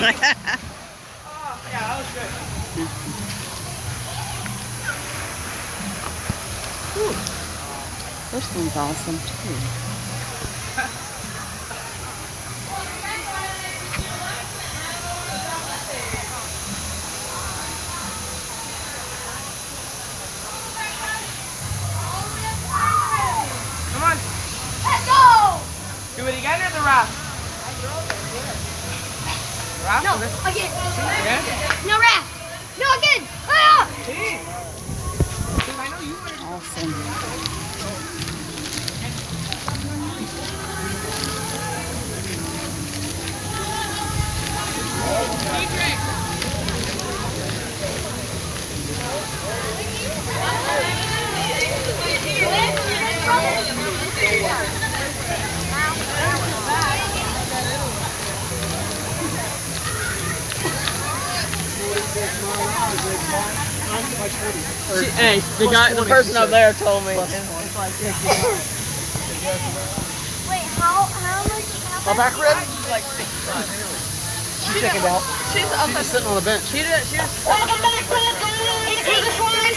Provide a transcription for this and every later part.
Oh, yeah, that was good. This one's awesome too. Come on. Let's go! Do it again or the raft? Raft? No, again. Yeah? No, Raph. No, again. Ah! I know you wanted to. Awesome. Hey, the person up there told me. Wait, how much? My back rib? She's checking out. She's up She's just sitting on the bench. She takes 20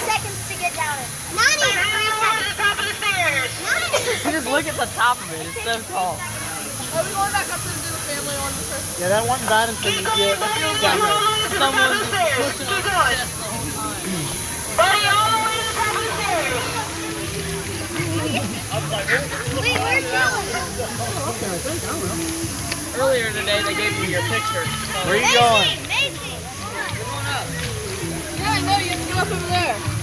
seconds to get down it. 90 seconds. You just look at the top of it. It's so tall. Are we going back up to the family on the first? Yeah, that wasn't bad until you get down there. Someone's pushing on the chest the whole time. Wait, where's Dylan? Earlier today, they gave me your picture. Where are you going? Mason! Come on up. Yeah, I know. You have to go up over there.